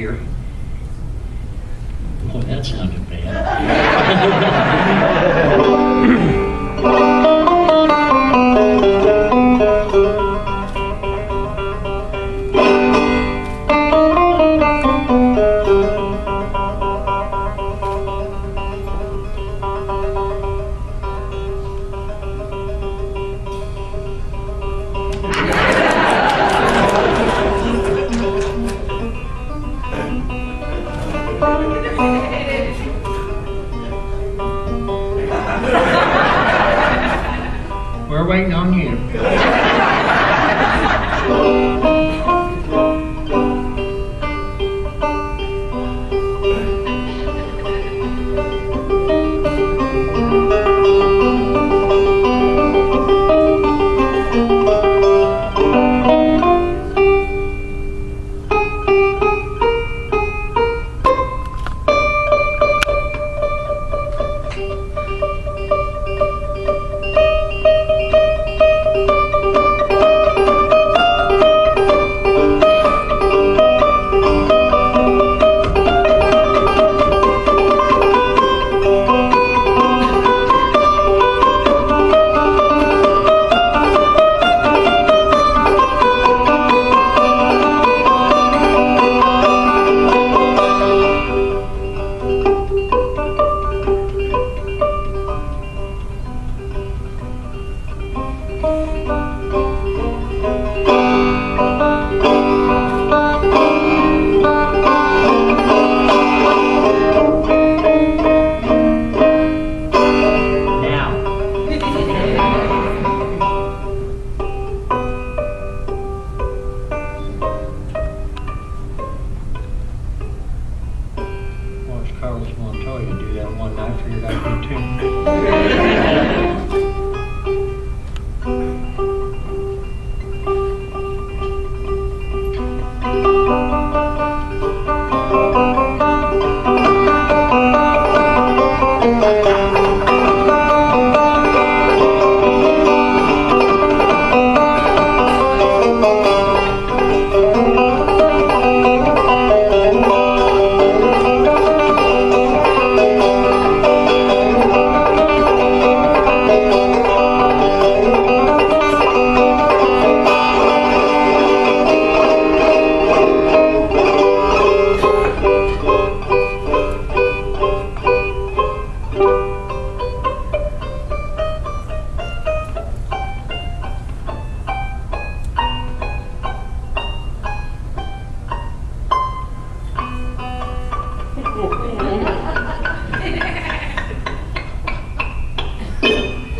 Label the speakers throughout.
Speaker 1: here. Oh, that sounded bad. We're waiting on you.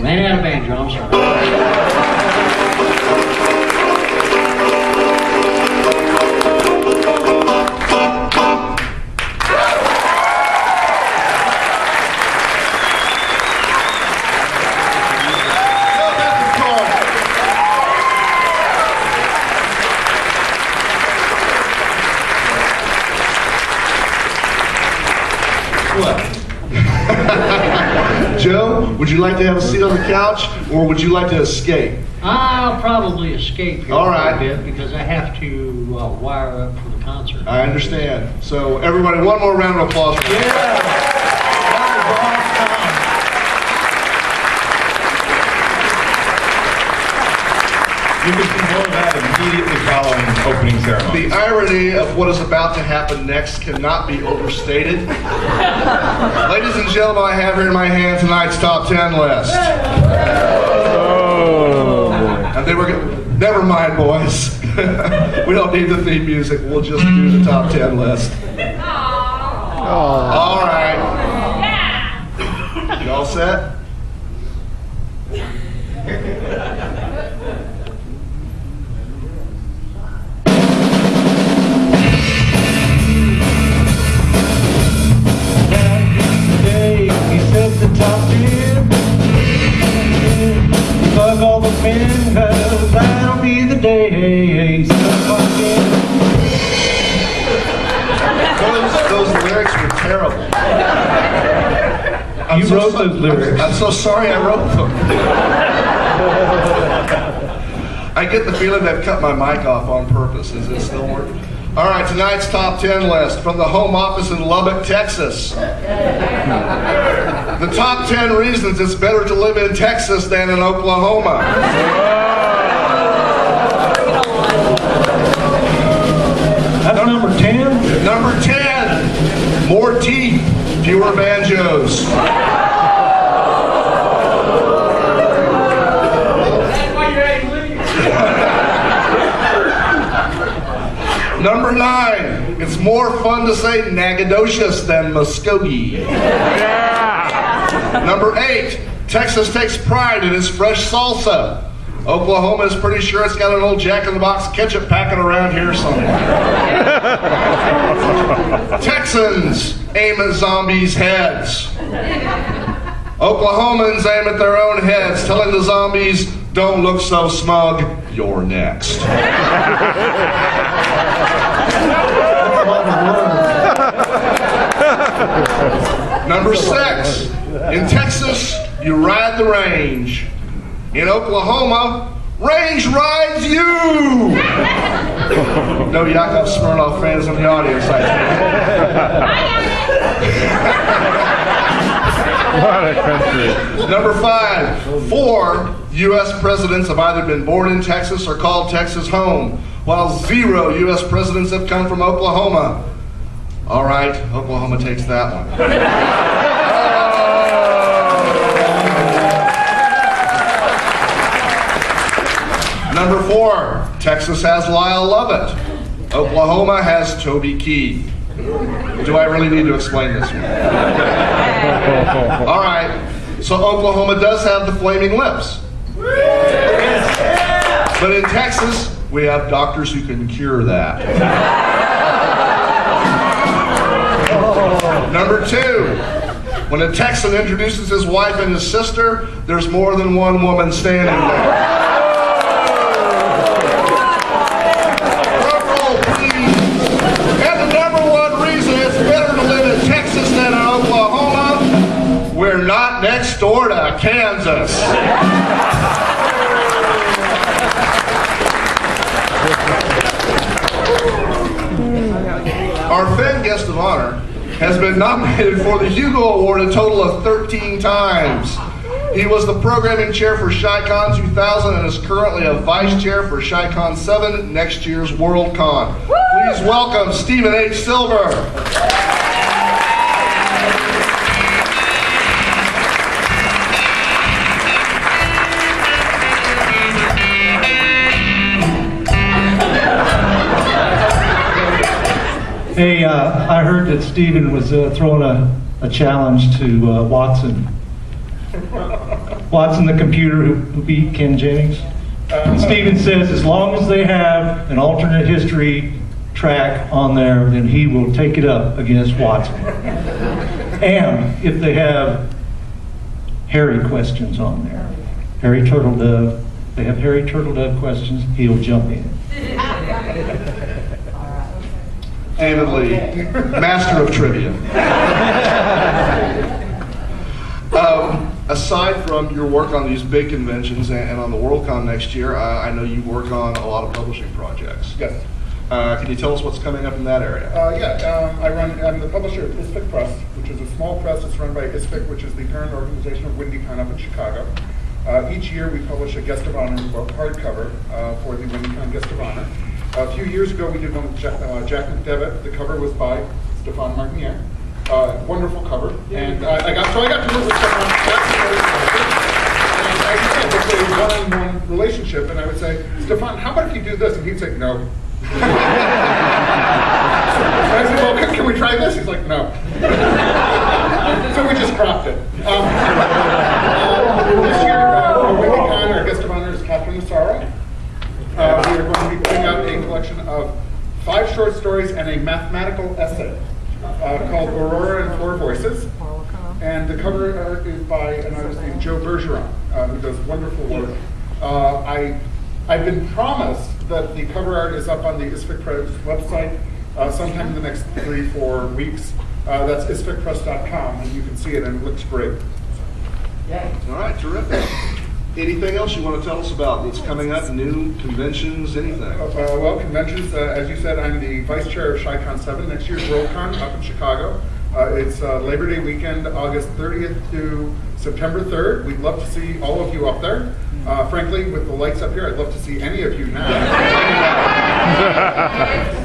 Speaker 1: Ran out of banjo, I'm sorry.
Speaker 2: Joe, would you like to have a seat on the couch, or would you like to escape?
Speaker 1: I'll probably escape here
Speaker 2: All
Speaker 1: for
Speaker 2: right.
Speaker 1: a bit because I have to wire up for the concert.
Speaker 2: I understand. So everybody, one more round of applause for
Speaker 3: You can see more of that immediately following opening ceremony.
Speaker 2: The irony of what is about to happen next cannot be overstated. Ladies and gentlemen, I have here in my hand tonight's top 10 list.
Speaker 3: Oh.
Speaker 2: And they were never mind, boys. We don't need the theme music. We'll just do the top 10 list. All right. You all set?
Speaker 4: All the men, cause that'll be the day.
Speaker 2: Those lyrics were terrible.
Speaker 4: You wrote those lyrics.
Speaker 2: I'm so sorry I wrote them. I get the feeling they've cut my mic off on purpose. Is it still working? All right, tonight's top 10 list from the home office in Lubbock, Texas. The top 10 reasons it's better to live in Texas than in Oklahoma.
Speaker 4: That's number 10?
Speaker 2: Number 10, more teeth, fewer banjos. Number 9, it's more fun to say Nagadocious than Muskogee. Number 8, Texas takes pride in its fresh salsa. Oklahoma is pretty sure it's got an old Jack-in-the-Box ketchup packing around here somewhere. Texans aim at zombies' heads. Oklahomans aim at their own heads, telling the zombies, "Don't look so smug, you're next." Number 6, in Texas, you ride the range. In Oklahoma, range rides you! No Yakov Smirnoff fans in the audience, I think.
Speaker 3: What a country.
Speaker 2: Number 5, 4 U.S. presidents have either been born in Texas or called Texas home, while 0 U.S. presidents have come from Oklahoma. All right, Oklahoma takes that one. Number 4, Texas has Lyle Lovett. Oklahoma has Toby Keith. Do I really need to explain this one? All right, so Oklahoma does have the flaming lips. But in Texas, we have doctors who can cure that. Number 2, when a Texan introduces his wife and his sister, there's more than one woman standing there. We're not next door to Kansas. Our Fenn guest of honor has been nominated for the Hugo Award a total of 13 times. He was the programming chair for Chi-Con 2000 and is currently a vice chair for Chi-Con VII, next year's WorldCon. Please welcome Stephen H. Silver.
Speaker 4: Hey, I heard that Stephen was throwing a challenge to Watson. Watson, the computer who beat Ken Jennings. Stephen says as long as they have an alternate history track on there, then he will take it up against Watson. And if they have Harry questions on there, Harry Turtledove, they have Harry Turtledove questions, he'll jump in.
Speaker 2: David Lee, master of trivia. Aside from your work on these big conventions and on the WorldCon next year, I know you work on a lot of publishing projects.
Speaker 5: Yes.
Speaker 2: Can you tell us what's coming up in that area?
Speaker 5: I'm the publisher of ISFIC Press, which is a small press that's run by ISFIC, which is the parent organization of WindyCon up in Chicago. Each year we publish a guest of honor book, hardcover, for the WindyCon guest of honor. A few years ago, we did one with Jack McDevitt. The cover was by Stefan Martinier. Wonderful cover. And I got to work with Stefan. And I said, it's a one-on-one relationship. And I would say, Stefan, how about if you do this? And he'd say, no. So I said, well, can we try this? He's like, no. So we just dropped it. This year, WindyCon, our guest of honor is Catherine Massara. We are going to be putting out a collection of 5 short stories and a mathematical essay called Aurora and Four Voices. And the cover art is by an artist named Joe Bergeron, who does wonderful work. I've been promised that the cover art is up on the ISFIC Press website sometime in the next 3-4 weeks. That's isficpress.com, and you can see it, and it looks great.
Speaker 2: All right, terrific. Anything else you want to tell us about that's coming up? New conventions, anything?
Speaker 5: Well, conventions, as you said, I'm the vice chair of sci-fi VIII. Next year's Worldcon up in Chicago. It's Labor Day weekend, August 30th to September 3rd. We'd love to see all of you up there. Frankly, with the lights up here, I'd love to see any of you now.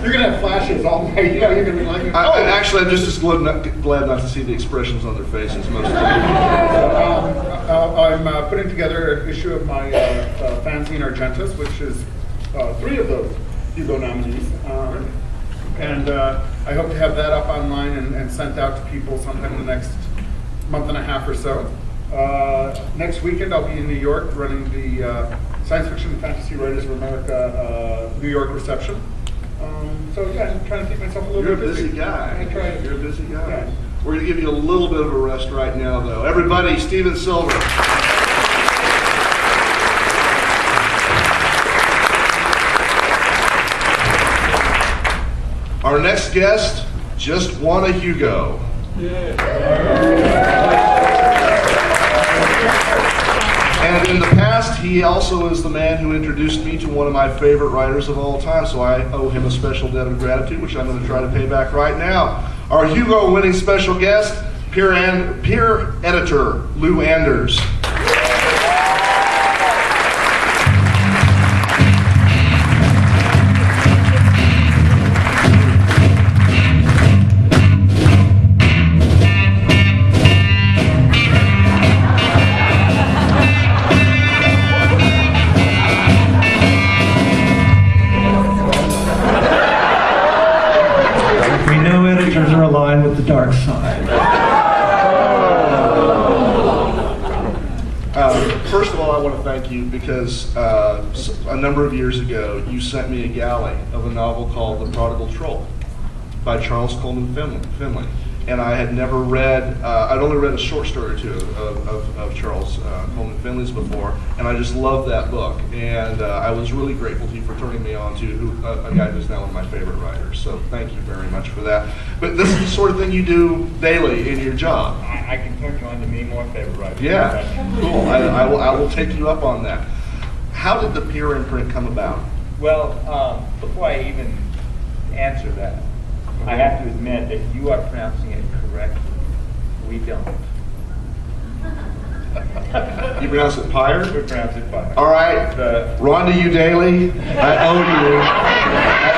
Speaker 5: You're going to have flashes all night. Yeah, you're going to be like,
Speaker 2: Actually, I'm just as glad not to see the expressions on their faces most of the time.
Speaker 5: I'm putting together an issue of my fanzine Argentus, which is 3 of those Hugo nominees. And I hope to have that up online and sent out to people sometime in the next month and a half or so. Next weekend I'll be in New York running the Science Fiction and Fantasy Writers of America New York reception. So yeah, I'm trying to keep myself a little
Speaker 2: You're
Speaker 5: bit busy.
Speaker 2: a busy guy.
Speaker 5: I try.
Speaker 2: You're a busy guy.
Speaker 5: Yeah.
Speaker 2: We're going to give you a little bit of a rest right now, though. Everybody, Steven Silver. Our next guest just won a Hugo. And in the past, he also is the man who introduced me to one of my favorite writers of all time, so I owe him a special debt of gratitude, which I'm going to try to pay back right now. Our Hugo-winning special guest, peer editor Lou Anders.
Speaker 4: With the dark side.
Speaker 2: First of all, I want to thank you because a number of years ago, you sent me a galley of a novel called The Prodigal Troll by Charles Coleman Finley. And I had never read, I'd only read a short story or two of Charles Coleman Finley's before, and I just loved that book. And I was really grateful to you for turning me on to a guy who's now one of my favorite writers. So thank you very much for that. But this is the sort of thing you do daily in your job.
Speaker 6: I can turn you on to many more favorite writers.
Speaker 2: Yeah, cool. I will take you up on that. How did the peer imprint come about?
Speaker 6: Well, before I even answer that, I have to admit that you are pronouncing it correctly. We don't.
Speaker 2: You pronounce it Pyre?
Speaker 6: We pronounce it Pyre.
Speaker 2: All right. Rhonda U. Daly, I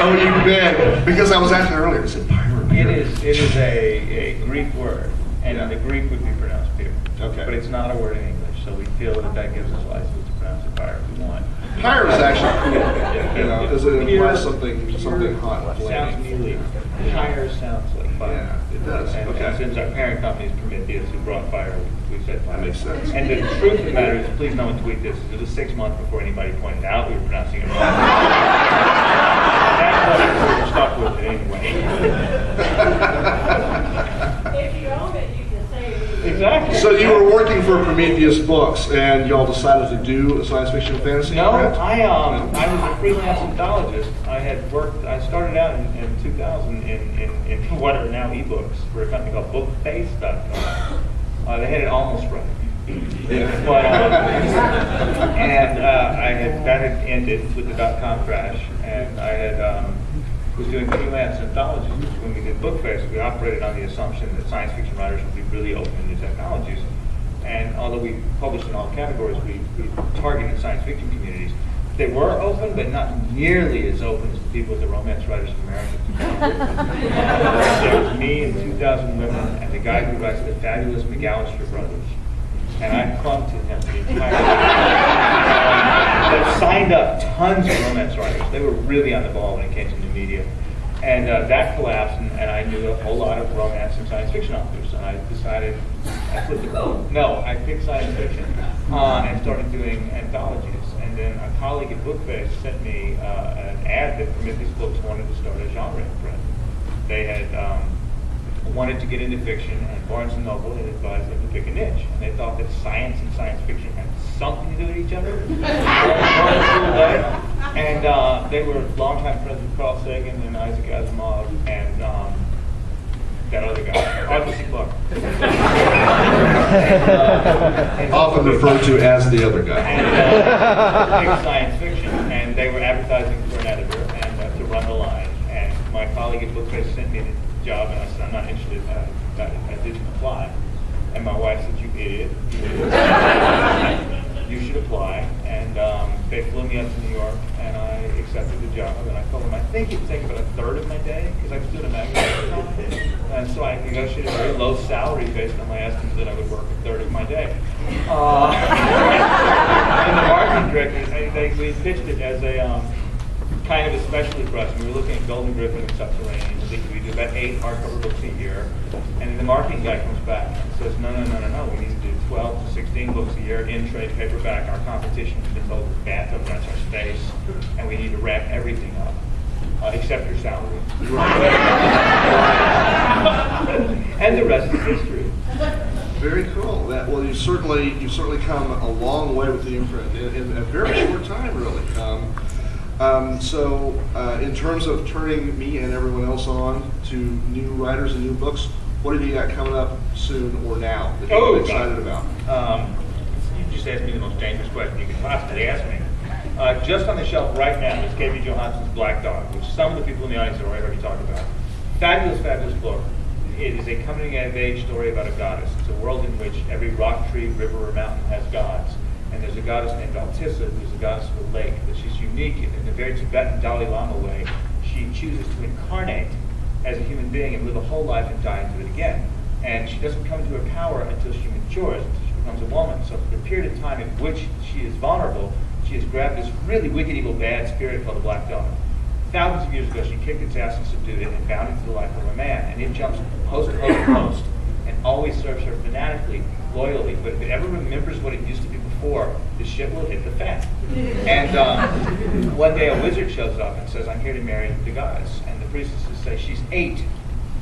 Speaker 2: owe you big. Because I was asking earlier, I said Pyre or Peer?
Speaker 6: It is a Greek word, and
Speaker 2: Yeah.
Speaker 6: the Greek would be pronounced Peer.
Speaker 2: Okay.
Speaker 6: But it's not a word in English, so we feel that gives us license to pronounce it Pyre if we want.
Speaker 2: Pyre is actually cool, you know, because it
Speaker 6: Peer-
Speaker 2: implies something hot and
Speaker 6: Sounds
Speaker 2: flaming.
Speaker 6: neat. Pyre sounds like fire.
Speaker 2: Yeah, it does.
Speaker 6: And
Speaker 2: Okay.
Speaker 6: since our parent company is Prometheus, who brought fire, we said fire.
Speaker 2: That makes sense.
Speaker 6: And the truth of the matter is, please no one tweet this. It was 6 months before anybody pointed out we were pronouncing it wrong. That's what we're stuck with it anyway.
Speaker 7: If you own it, you can say it.
Speaker 6: Exactly.
Speaker 2: So you were working for Prometheus Books, and y'all decided to do a science fiction and fantasy
Speaker 6: No,
Speaker 2: print?
Speaker 6: I was a freelance anthologist. I started out in 2000 in what are now ebooks for a company called bookface.com. They had it almost right. But, that had ended with the .com crash, and I had was doing freelance anthologies. When we did Bookface, we operated on the assumption that science fiction writers would be really open to new technologies. And although we published in all categories, we targeted science fiction communities. They were open, but not nearly as open as the people at the Romance Writers of America. There was me and 2,000 women, and the guy who writes the fabulous McAllister Brothers. And I clung to him the entire time. They signed up tons of romance writers. They were really on the ball when it came to new media. And that collapsed, and I knew a whole lot of romance and science fiction authors. And I decided, I flipped the boat. No, I picked science fiction and started doing anthologies. And then a colleague at Bookface sent me an ad that Prometheus Books wanted to start a genre imprint. They had wanted to get into fiction, and Barnes & Noble had advised them to pick a niche. And they thought that science and science fiction had something to do with each other. And they were longtime friends with Carl Sagan and Isaac Asimov, and that other guy, Arthur C. Clarke.
Speaker 2: Often referred to as the other guy.
Speaker 6: And big science fiction, and they were advertising for an editor and to run the line. And my colleague at Bookface sent me the job, and I said, I'm not interested. I didn't apply. And my wife said, you idiot. You should apply. And they flew me up to New York, and I accepted the job. And I told them I think it would take about a third of my day, because I was doing a magazine at the time. And so I negotiated a very low salary based on my estimate that I would work a third of my day. And the marketing director, we pitched it as a kind of especially for us. We were looking at Golden Griffin and Subterranean. We do about 8 hardcover books a year. And then the marketing guy comes back and says, no, we need to do 12 to 16 books a year in trade paperback. Our competition has been told the bathtub rents our space, and we need to ramp everything up, except your salary. And the rest is history.
Speaker 2: Very cool. Well, you certainly come a long way with the imprint in a very short time, really. So, in terms of turning me and everyone else on to new writers and new books, what have you got coming up soon or now that you're excited about?
Speaker 6: You just asked me the most dangerous question you could possibly ask me. Just on the shelf right now is K.B. Johansson's Black Dog, which some of the people in the audience have already talked about. Fabulous, fabulous book. It is a coming-of-age story about a goddess. It's a world in which every rock, tree, river, or mountain has gods. And there's a goddess named Altissa, who's the goddess of the lake, but she's unique in a very Tibetan Dalai Lama way. She chooses to incarnate as a human being and live a whole life and die into it again. And she doesn't come to her power until she matures, until she becomes a woman. So for the period of time in which she is vulnerable, she has grabbed this really wicked, evil, bad spirit called the Black Dog. Thousands of years ago, she kicked its ass and subdued it and bound it to the life of a man. And it jumps post to post to post and always serves her fanatically, loyally. But if it ever remembers what it used to be before, the shit will hit the fan. And one day a wizard shows up and says, I'm here to marry the goddess. And the priestesses say, she's 8.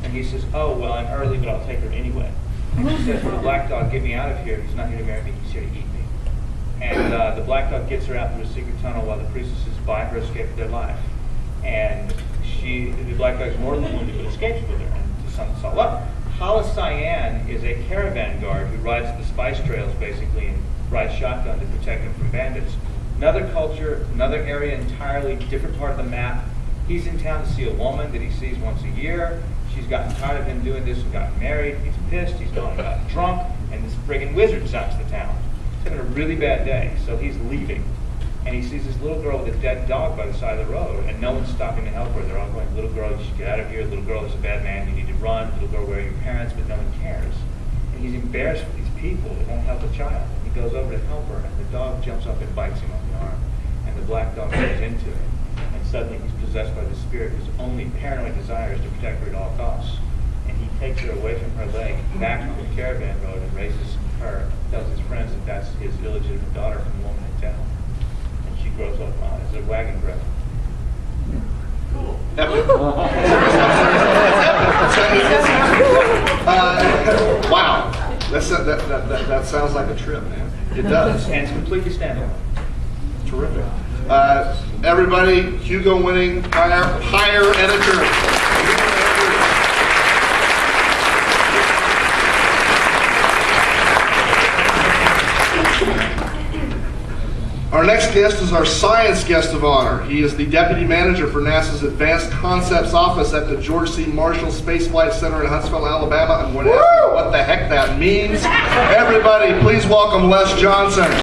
Speaker 6: And he says, oh, well, I'm early, but I'll take her anyway. And she says, well, the Black Dog, get me out of here. He's not here to marry me, he's here to eat me. And the Black Dog gets her out through a secret tunnel while the priestesses buy her escape for their life. And the Black Dog's mortally wounded, but escapes with her. And to sum this all up, Hala Cyan is a caravan guard who rides the spice trails, basically, and rides shotgun to protect them from bandits. Another culture, another area entirely, different part of the map. He's in town to see a woman that he sees once a year. She's gotten tired of him doing this and gotten married. He's pissed, he's gone and gotten drunk, and this friggin' wizard sucks the town. He's having a really bad day, so he's leaving. And he sees this little girl with a dead dog by the side of the road, and no one's stopping to help her. They're all going, little girl, you should get out of here. Little girl, there's a bad man, you need to run. Little girl, where are your parents? But no one cares. And he's embarrassed for these people that won't help a child. He goes over to help her, and the dog jumps up and bites him on the arm. And the Black Dog goes into him. And suddenly he's possessed by the spirit whose only paranoid desire is to protect her at all costs. And he takes her away from her leg, back on the caravan road, and raises her, tells his friends that that's his illegitimate daughter from the woman in town. And she grows up as a wagon driver.
Speaker 2: Epic. Wow. That sounds like a trip, man. It does.
Speaker 6: And it's completely standalone.
Speaker 2: Terrific. Everybody, Hugo winning higher editor. Our next guest is our science guest of honor. He is the deputy manager for NASA's Advanced Concepts Office at the George C. Marshall Space Flight Center in Huntsville, Alabama. I'm going to ask you what the heck that means. Everybody, please welcome Les Johnson.